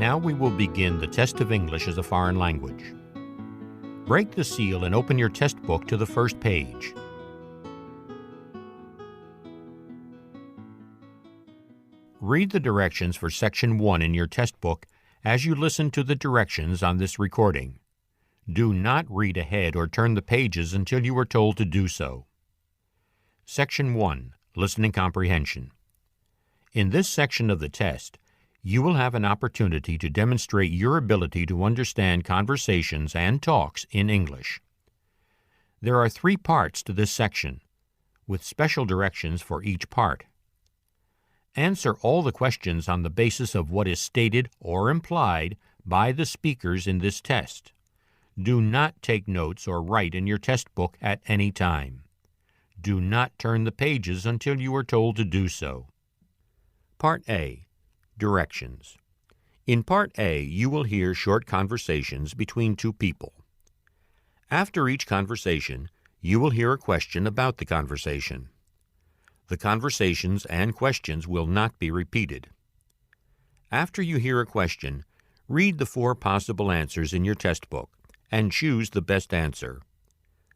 Now we will begin the test of English as a foreign language. Break the seal and open your test book to the first page. Read the directions for Section 1 in your test book as you listen to the directions on this recording. Do not read ahead or turn the pages until you are told to do so. Section 1, Listening Comprehension. In this section of the test, you will have an opportunity to demonstrate your ability to understand conversations and talks in English. There are 3 parts to this section, with special directions for each part. Answer all the questions on the basis of what is stated or implied by the speakers in this test. Do not take notes or write in your test book at any time. Do not turn the pages until you are told to do so. Part A. Directions. In Part A, you will hear short conversations between 2 people. After each conversation, you will hear a question about the conversation. The conversations and questions will not be repeated. After you hear a question, read the 4 possible answers in your test book and choose the best answer.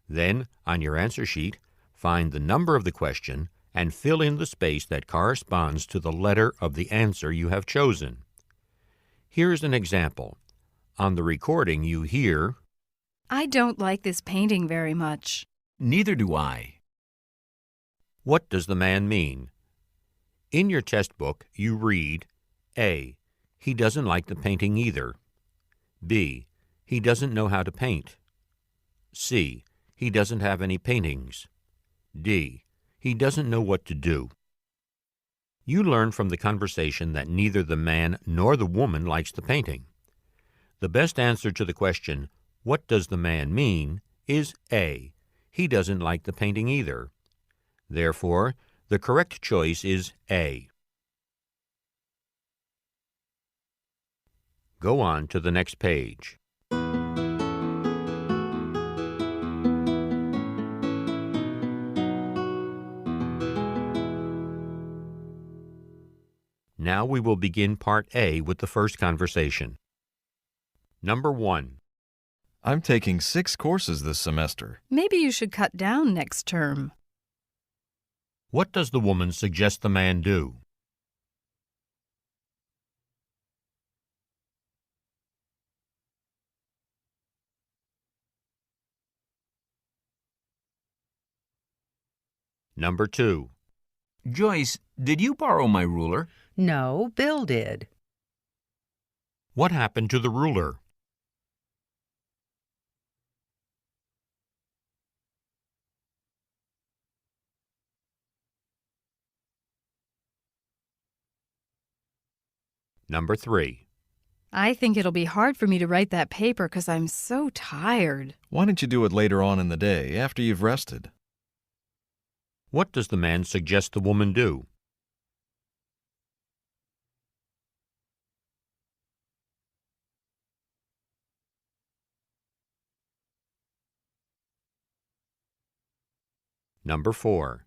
Then, on your answer sheet, find the number of the question and fill in the space that corresponds to the letter of the answer you have chosen. Here's an example. On the recording, you hear, "I don't like this painting very much." "Neither do I." What does the man mean? In your test book, you read, A. He doesn't like the painting either. B. He doesn't know how to paint. C. He doesn't have any paintings. D. He doesn't know what to do. You learn from the conversation that neither the man nor the woman likes the painting. The best answer to the question, "What does the man mean?" is A. He doesn't like the painting either. Therefore, the correct choice is A. Go on to the next page. Now we will begin Part A with the first conversation. Number 1. I'm taking 6 courses this semester. Maybe you should cut down next term. What does the woman suggest the man do? Number 2. Joyce, did you borrow my ruler? No, Bill did. What happened to the ruler? Number 3. I think it'll be hard for me to write that paper because I'm so tired. Why don't you do it later on in the day, after you've rested? What does the man suggest the woman do? Number 4.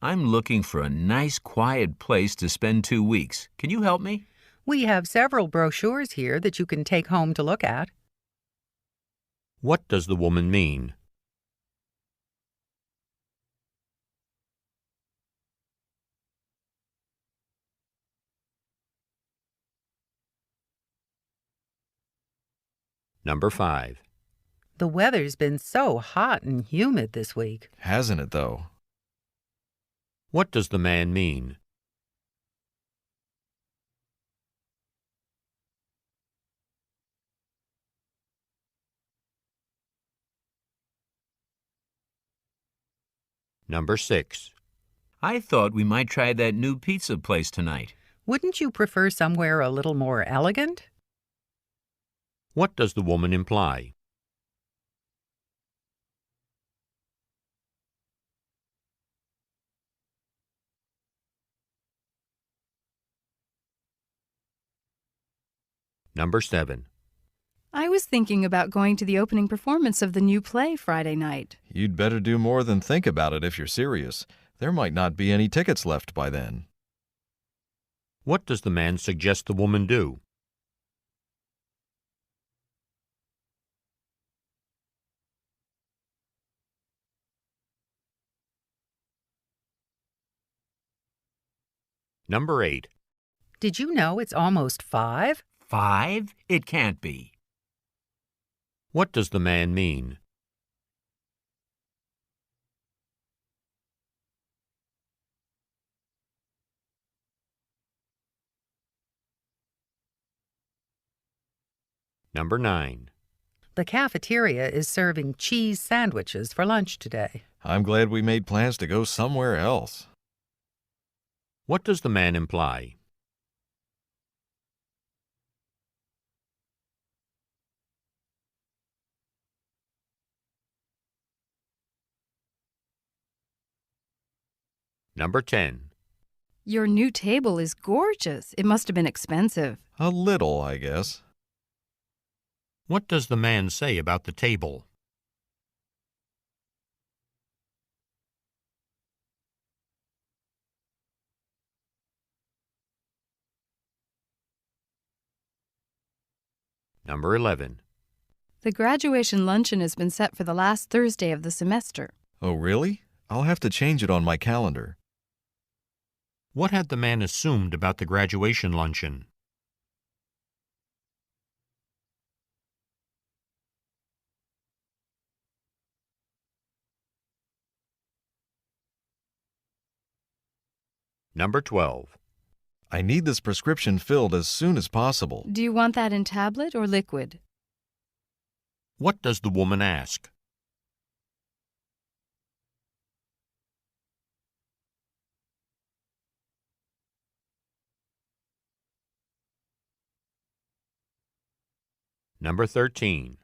I'm looking for a nice, quiet place to spend 2 weeks. Can you help me? We have several brochures here that you can take home to look at. What does the woman mean? Number 5. The weather's been so hot and humid this week. Hasn't it, though? What does the man mean? Number 6. I thought we might try that new pizza place tonight. Wouldn't you prefer somewhere a little more elegant? What does the woman imply? Number 7. I was thinking about going to the opening performance of the new play Friday night. You'd better do more than think about it if you're serious. There might not be any tickets left by then. What does the man suggest the woman do? Number 8. Did you know it's almost 5? 5? It can't be. What does the man mean? Number 9. The cafeteria is serving cheese sandwiches for lunch today. I'm glad we made plans to go somewhere else. What does the man imply? Number 10. Your new table is gorgeous. It must have been expensive. A little, I guess. What does the man say about the table? Number 11. The graduation luncheon has been set for the last Thursday of the semester. Oh, really? I'll have to change it on my calendar. What had the man assumed about the graduation luncheon? Number 12. I need this prescription filled as soon as possible. Do you want that in tablet or liquid? What does the woman ask? Number 13.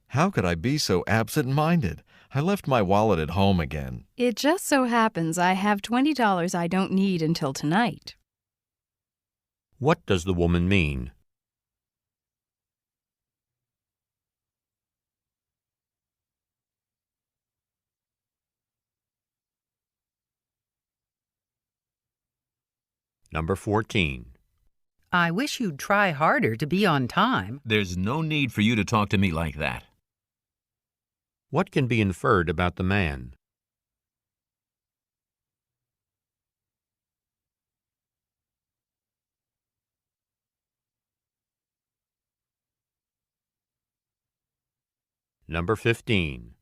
How could I be so absent-minded? I left my wallet at home again. It just so happens I have $20 I don't need until tonight. What does the woman mean? Number 14. I wish you'd try harder to be on time. There's no need for you to talk to me like that. What can be inferred about the man? Number 15.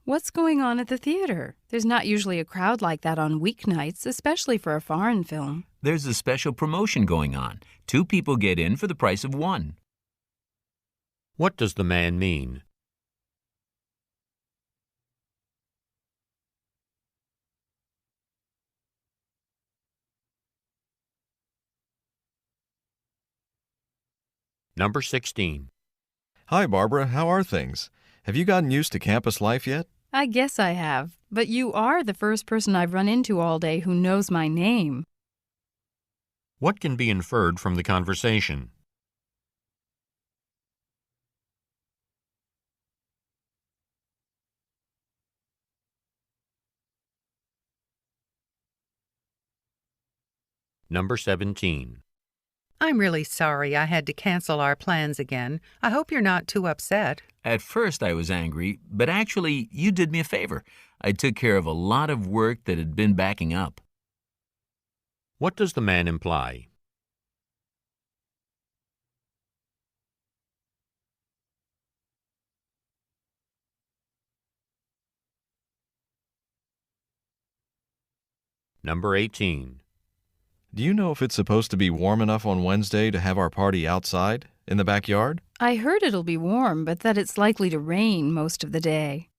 What's going on at the theater? There's not usually a crowd like that on weeknights, especially for a foreign film. There's a special promotion going on. 2 people get in for the price of 1. What does the man mean? Number 16. Hi, Barbara. How are things? Have you gotten used to campus life yet? I guess I have, but you are the first person I've run into all day who knows my name. What can be inferred from the conversation? Number 17. I'm really sorry I had to cancel our plans again. I hope you're not too upset. At first I was angry, but actually you did me a favor. I took care of a lot of work that had been backing up. What does the man imply? Number 18. Do you know if it's supposed to be warm enough on Wednesday to have our party outside, in the backyard? I heard it'll be warm, but that it's likely to rain most of the day.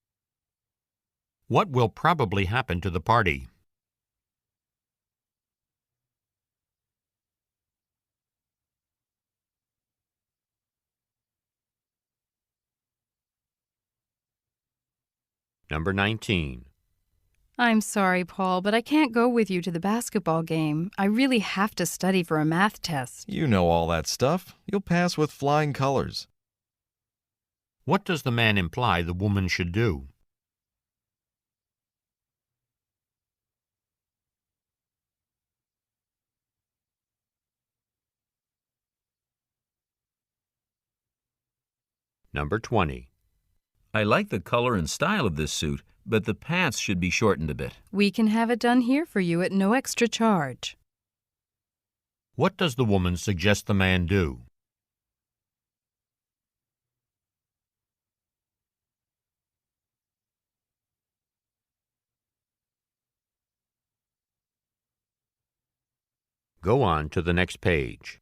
What will probably happen to the party? Number 19. I'm sorry, Paul, but I can't go with you to the basketball game. I really have to study for a math test. You know all that stuff. You'll pass with flying colors. What does the man imply the woman should do? Number 20. I like the color and style of this suit, but the pants should be shortened a bit. We can have it done here for you at no extra charge. What does the woman suggest the man do? Go on to the next page.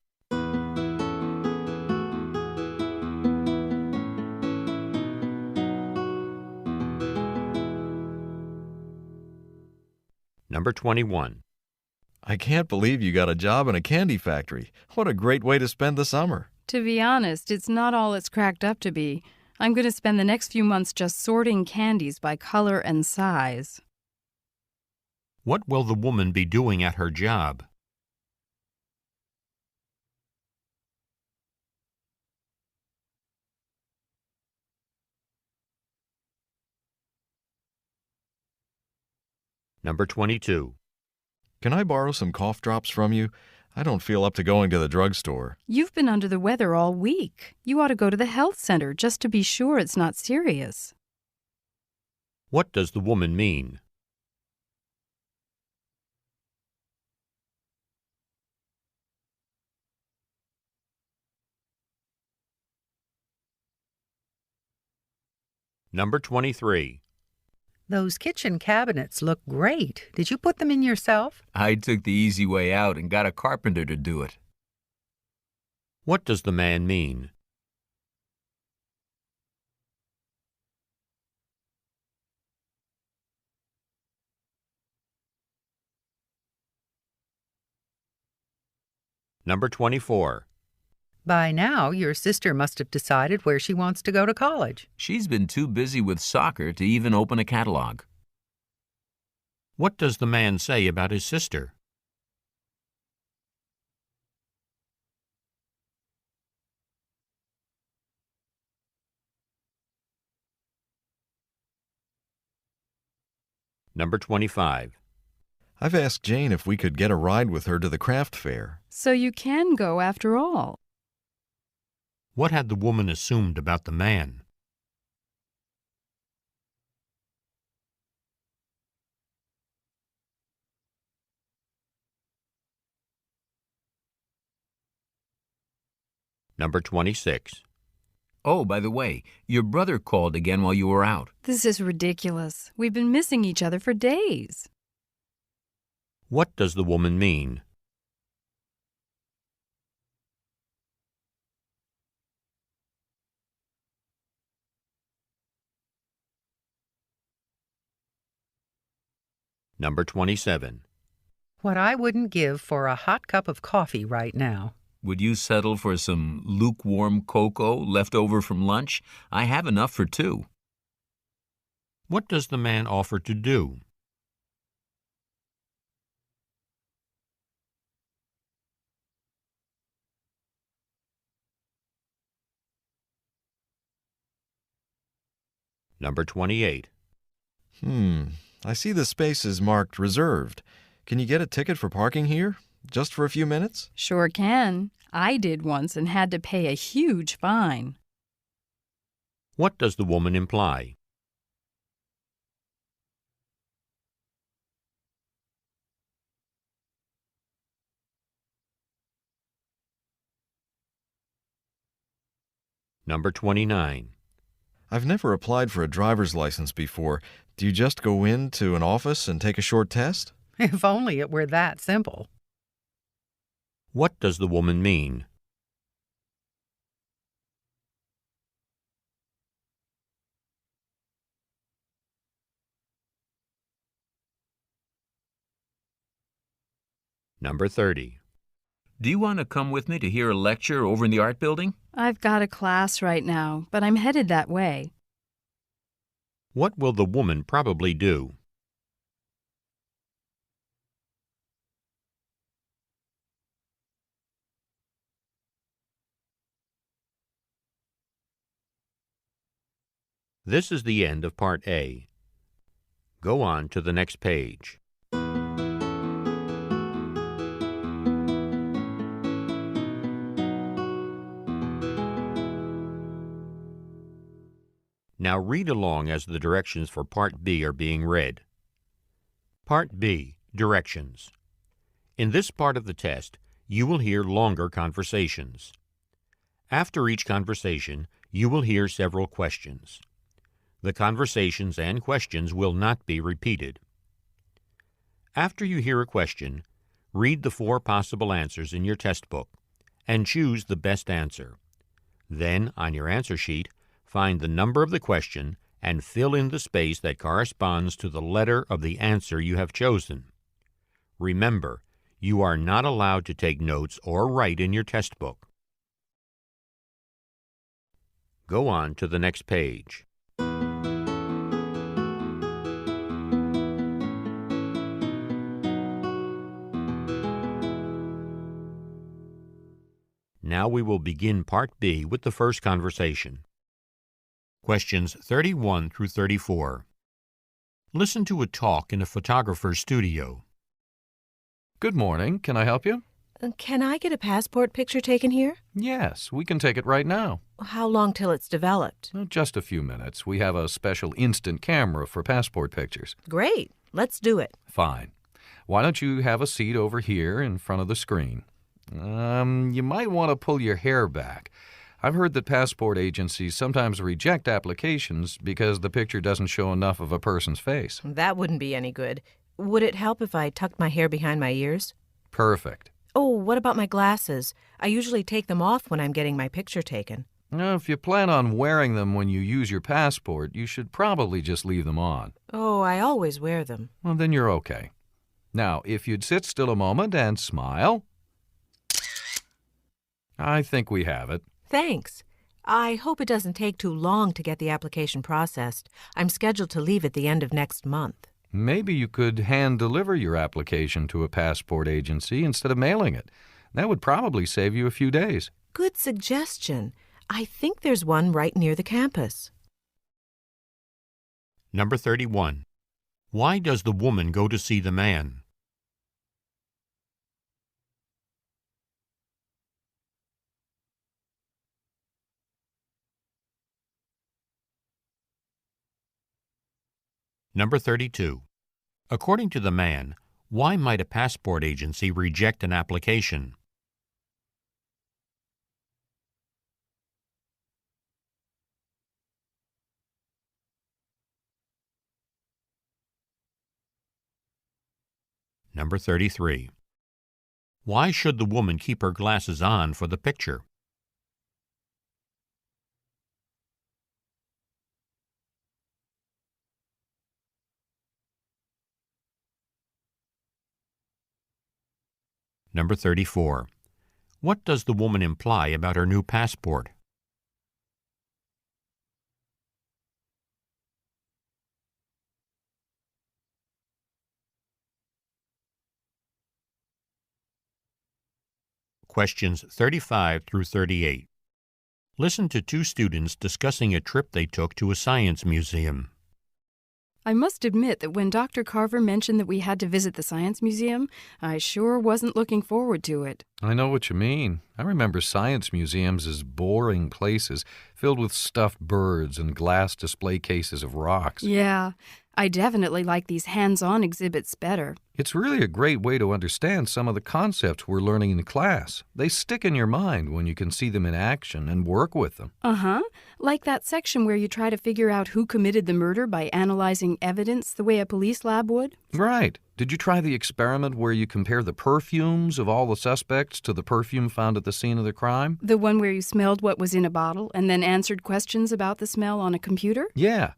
Number 21. I can't believe you got a job in a candy factory. What a great way to spend the summer. To be honest, it's not all it's cracked up to be. I'm going to spend the next few months just sorting candies by color and size. What will the woman be doing at her job? Number 22. Can I borrow some cough drops from you? I don't feel up to going to the drugstore. You've been under the weather all week. You ought to go to the health center just to be sure it's not serious. What does the woman mean? Number 23. Those kitchen cabinets look great. Did you put them in yourself? I took the easy way out and got a carpenter to do it. What does the man mean? Number 24. By now, your sister must have decided where she wants to go to college. She's been too busy with soccer to even open a catalog. What does the man say about his sister? Number 25. I've asked Jane if we could get a ride with her to the craft fair. So you can go after all. What had the woman assumed about the man? Number 26. Oh, by the way, your brother called again while you were out. This is ridiculous. We've been missing each other for days. What does the woman mean? Number 27. What I wouldn't give for a hot cup of coffee right now. Would you settle for some lukewarm cocoa left over from lunch? I have enough for two. What does the man offer to do? Number 28. I see the space is marked reserved. Can you get a ticket for parking here? Just for a few minutes? Sure can. I did once and had to pay a huge fine. What does the woman imply? Number 29. I've never applied for a driver's license before. Do you just go into an office and take a short test? If only it were that simple. What does the woman mean? Number 30. Do you want to come with me to hear a lecture over in the art building? I've got a class right now, but I'm headed that way. What will the woman probably do? This is the end of Part A. Go on to the next page. Now read along as the directions for Part B are being read. Part B, Directions. In this part of the test, you will hear longer conversations. After each conversation, you will hear several questions. The conversations and questions will not be repeated. After you hear a question, read the 4 possible answers in your test book and choose the best answer. Then, on your answer sheet, find the number of the question and fill in the space that corresponds to the letter of the answer you have chosen. Remember, you are not allowed to take notes or write in your test book. Go on to the next page. Now we will begin Part B with the first conversation. Questions 31 through 34. Listen to a talk in a photographer's studio. Good morning. Can I help you? Can I get a passport picture taken here? Yes, we can take it right now. How long till it's developed? Just a few minutes. We have a special instant camera for passport pictures. Great. Let's do it. Fine. Why don't you have a seat over here in front of the screen? You might want to pull your hair back. I've heard that passport agencies sometimes reject applications because the picture doesn't show enough of a person's face. That wouldn't be any good. Would it help if I tucked my hair behind my ears? Perfect. Oh, what about my glasses? I usually take them off when I'm getting my picture taken. Now, if you plan on wearing them when you use your passport, you should probably just leave them on. Oh, I always wear them. Well, then you're okay. Now, if you'd sit still a moment and smile. I think we have it. Thanks. I hope it doesn't take too long to get the application processed. I'm scheduled to leave at the end of next month. Maybe you could hand deliver your application to a passport agency instead of mailing it. That would probably save you a few days. Good suggestion. I think there's one right near the campus. Number 31. Why does the woman go to see the man? Number 32. According to the man, why might a passport agency reject an application? Number 33. Why should the woman keep her glasses on for the picture? Number 34. What does the woman imply about her new passport? Questions 35 through 38. Listen to 2 students discussing a trip they took to a science museum. I must admit that when Dr. Carver mentioned that we had to visit the Science Museum, I sure wasn't looking forward to it. I know what you mean. I remember science museums as boring places filled with stuffed birds and glass display cases of rocks. Yeah, I definitely like these hands-on exhibits better. It's really a great way to understand some of the concepts we're learning in class. They stick in your mind when you can see them in action and work with them. Uh-huh. Like that section where you try to figure out who committed the murder by analyzing evidence the way a police lab would. Right. Did you try the experiment where you compare the perfumes of all the suspects to the perfume found at the scene of the crime? The one where you smelled what was in a bottle and then answered questions about the smell on a computer? Yeah.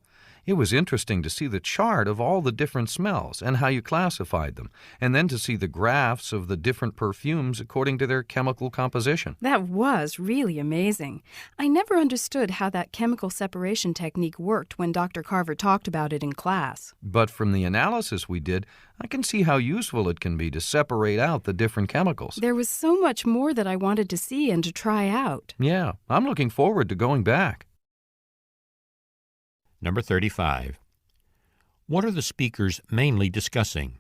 It was interesting to see the chart of all the different smells and how you classified them, and then to see the graphs of the different perfumes according to their chemical composition. That was really amazing. I never understood how that chemical separation technique worked when Dr. Carver talked about it in class. But from the analysis we did, I can see how useful it can be to separate out the different chemicals. There was so much more that I wanted to see and to try out. Yeah, I'm looking forward to going back. Number 35. What are the speakers mainly discussing?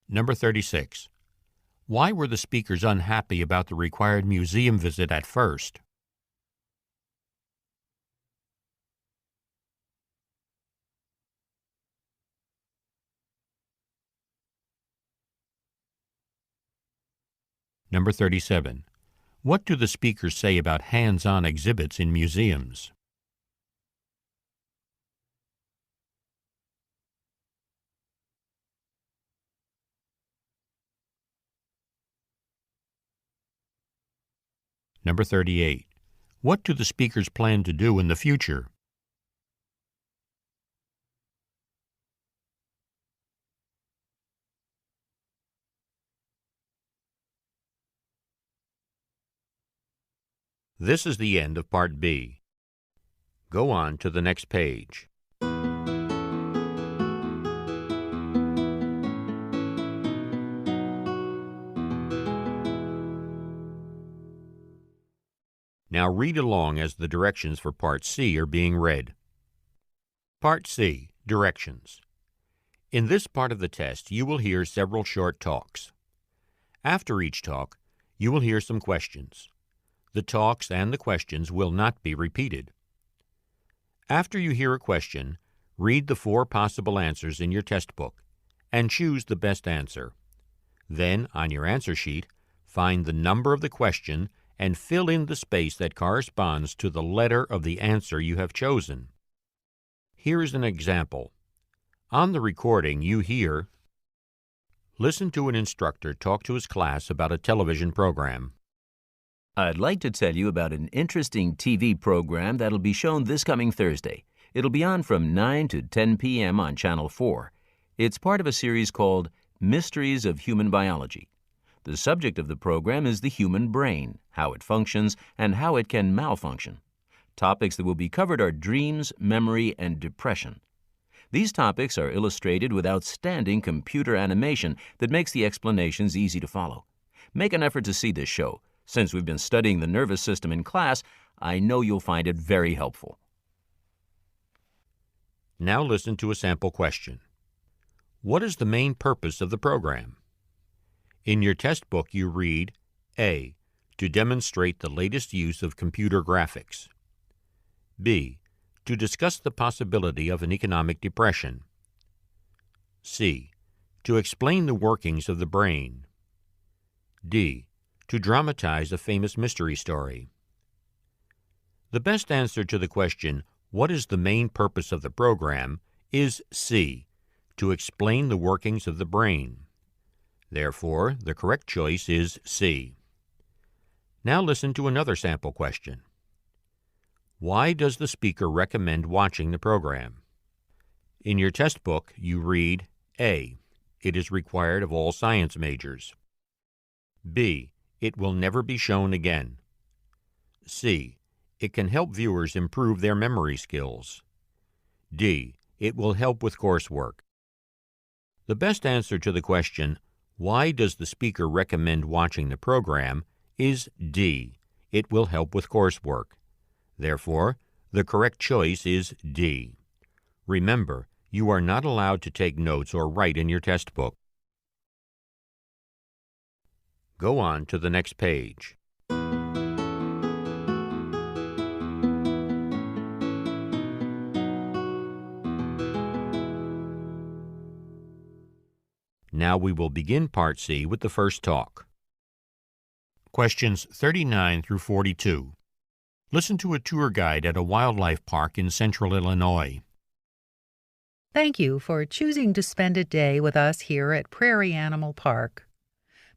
Number 36. Why were the speakers unhappy about the required museum visit at first? Number 37. What do the speakers say about hands-on exhibits in museums? Number 38. What do the speakers plan to do in the future? This is the end of Part B. Go on to the next page. Now read along as the directions for Part C are being read. Part C, Directions. In this part of the test, you will hear several short talks. After each talk, you will hear some questions. The talks and the questions will not be repeated. After you hear a question, read the 4 possible answers in your test book and choose the best answer. Then, on your answer sheet, find the number of the question and fill in the space that corresponds to the letter of the answer you have chosen. Here is an example. On the recording, you hear, listen to an instructor talk to his class about a television program. I'd like to tell you about an interesting TV program that'll be shown this coming Thursday. It'll be on from 9 to 10 p.m. on Channel 4. It's part of a series called Mysteries of Human Biology. The subject of the program is the human brain, how it functions, and how it can malfunction. Topics that will be covered are dreams, memory, and depression. These topics are illustrated with outstanding computer animation that makes the explanations easy to follow. Make an effort to see this show. Since we've been studying the nervous system in class, I know you'll find it very helpful. Now listen to a sample question. What is the main purpose of the program? In your test book, you read, A, to demonstrate the latest use of computer graphics. B, to discuss the possibility of an economic depression. C, to explain the workings of the brain. D, to dramatize a famous mystery story. The best answer to the question, what is the main purpose of the program, is C, to explain the workings of the brain. Therefore, the correct choice is C. Now listen to another sample question. Why does the speaker recommend watching the program? In your test book, you read, A, it is required of all science majors. B, it will never be shown again. C, it can help viewers improve their memory skills. D, it will help with coursework. The best answer to the question, why does the speaker recommend watching the program, is D, it will help with coursework. Therefore, the correct choice is D. Remember, you are not allowed to take notes or write in your test book. Go on to the next page. Now we will begin Part C with the first talk. Questions 39 through 42. Listen to a tour guide at a wildlife park in central Illinois. Thank you for choosing to spend a day with us here at Prairie Animal Park.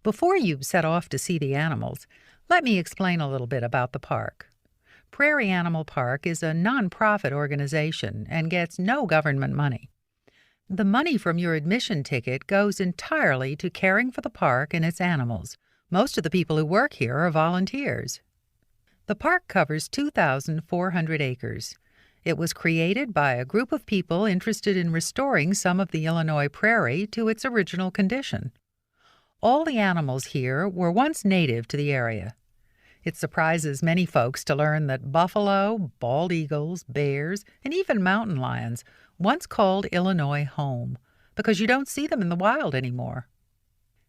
Before you set off to see the animals, let me explain a little bit about the park. Prairie Animal Park is a nonprofit organization and gets no government money. The money from your admission ticket goes entirely to caring for the park and its animals. Most of the people who work here are volunteers. The park covers 2,400 acres. It was created by a group of people interested in restoring some of the Illinois prairie to its original condition. All the animals here were once native to the area. It surprises many folks to learn that buffalo, bald eagles, bears, and even mountain lions once called Illinois home, because you don't see them in the wild anymore.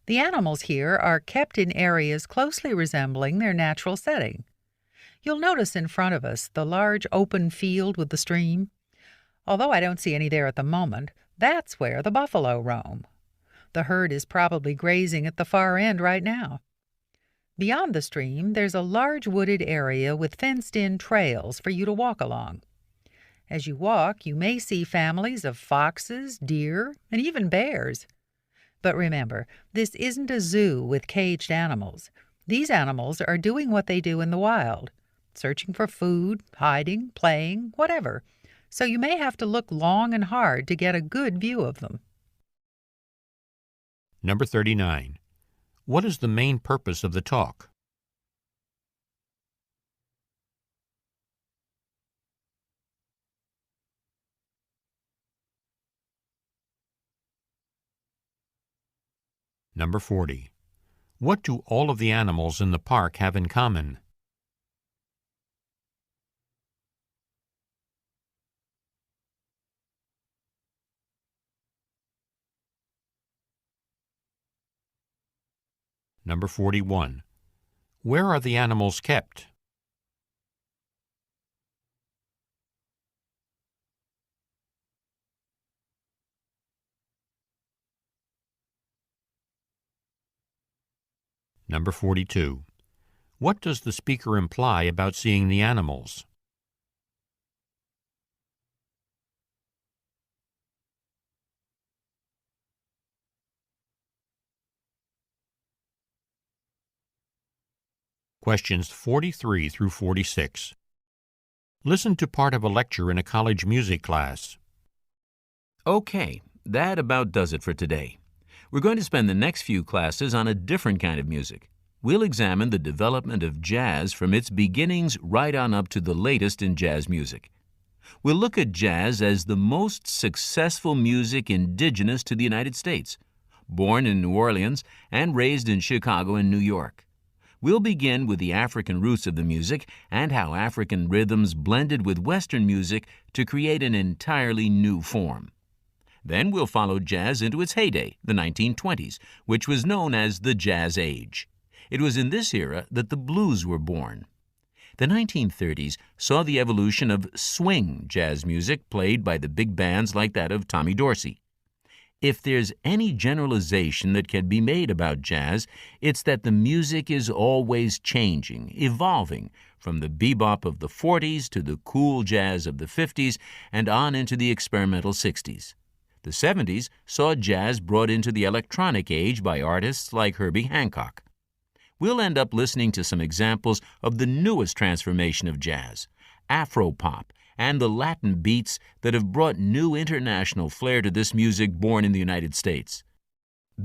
The animals here are kept in areas closely resembling their natural setting. You'll notice in front of us the large open field with the stream. Although I don't see any there at the moment, that's where the buffalo roam. The herd is probably grazing at the far end right now. Beyond the stream, there's a large wooded area with fenced-in trails for you to walk along. As you walk, you may see families of foxes, deer, and even bears. But remember, this isn't a zoo with caged animals. These animals are doing what they do in the wild, searching for food, hiding, playing, whatever. So you may have to look long and hard to get a good view of them. Number 39. What is the main purpose of the talk? Number 40. What do all of the animals in the park have in common? Number 41. Where are the animals kept? Number 42. What does the speaker imply about seeing the animals? Questions 43 through 46. Listen to part of a lecture in a college music class. Okay, that about does it for today. We're going to spend the next few classes on a different kind of music. We'll examine the development of jazz from its beginnings right on up to the latest in jazz music. We'll look at jazz as the most successful music indigenous to the United States, born in New Orleans and raised in Chicago and New York. We'll begin with the African roots of the music and how African rhythms blended with Western music to create an entirely new form. Then we'll follow jazz into its heyday, the 1920s, which was known as the Jazz Age. It was in this era that the blues were born. The 1930s saw the evolution of swing jazz music played by the big bands like that of Tommy Dorsey. If there's any generalization that can be made about jazz, it's that the music is always changing, evolving, from the bebop of the 40s to the cool jazz of the 50s and on into the experimental 60s. The 70s saw jazz brought into the electronic age by artists like Herbie Hancock. We'll end up listening to some examples of the newest transformation of jazz, Afro-pop, and the Latin beats that have brought new international flair to this music born in the United States.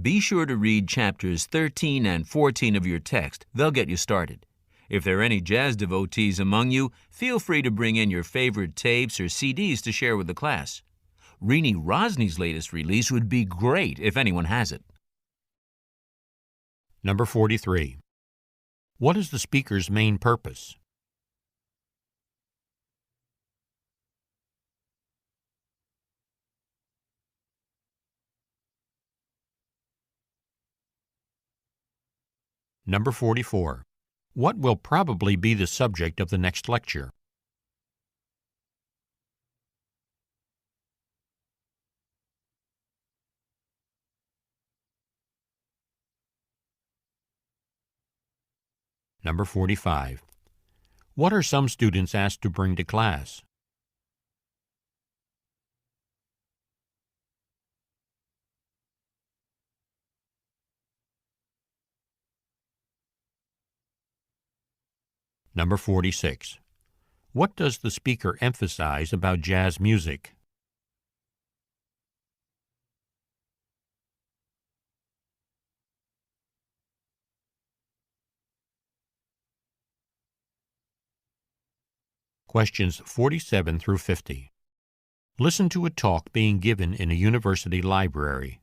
Be sure to read chapters 13 and 14 of your text. They'll get you started. If there are any jazz devotees among you, feel free to bring in your favorite tapes or CDs to share with the class. Renee Rosny's latest release would be great if anyone has it. Number 43. What is the speaker's main purpose? Number 44. What will probably be the subject of the next lecture? Number 45. What are some students asked to bring to class? Number 46. What does the speaker emphasize about jazz music? Questions 47 through 50. Listen to a talk being given in a university library.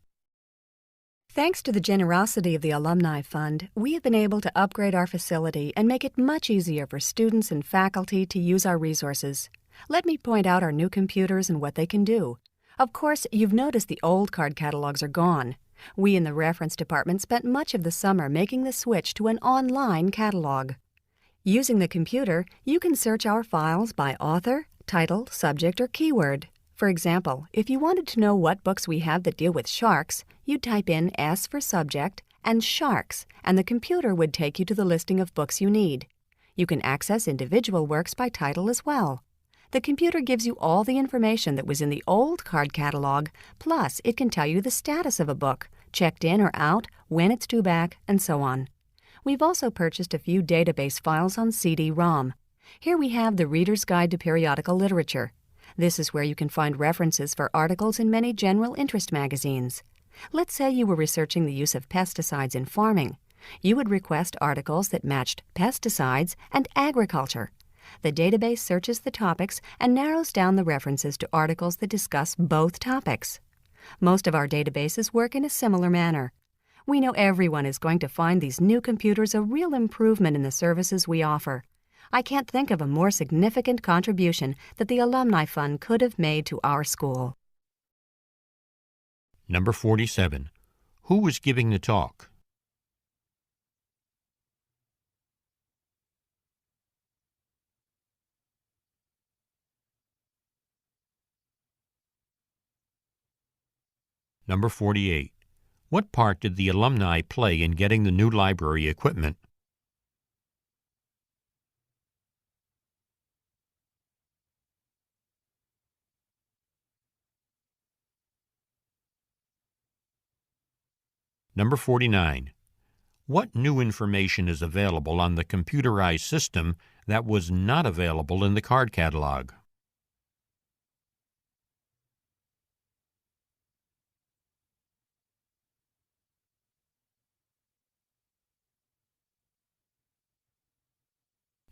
Thanks to the generosity of the Alumni Fund, we have been able to upgrade our facility and make it much easier for students and faculty to use our resources. Let me point out our new computers and what they can do. Of course, you've noticed the old card catalogs are gone. We in the reference department spent much of the summer making the switch to an online catalog. Using the computer, you can search our files by author, title, subject, or keyword. For example, if you wanted to know what books we have that deal with sharks, you'd type in S for subject, and sharks, and the computer would take you to the listing of books you need. You can access individual works by title as well. The computer gives you all the information that was in the old card catalog, plus it can tell you the status of a book, checked in or out, when it's due back, and so on. We've also purchased a few database files on CD-ROM. Here we have the Reader's Guide to Periodical Literature. This is where you can find references for articles in many general interest magazines. Let's say you were researching the use of pesticides in farming. You would request articles that matched pesticides and agriculture. The database searches the topics and narrows down the references to articles that discuss both topics. Most of our databases work in a similar manner. We know everyone is going to find these new computers a real improvement in the services we offer. I can't think of a more significant contribution that the Alumni Fund could have made to our school. Number 47. Who was giving the talk? Number 48. What part did the alumni play in getting the new library equipment? Number 49. What new information is available on the computerized system that was not available in the card catalog?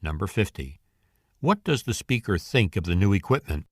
Number 50. What does the speaker think of the new equipment?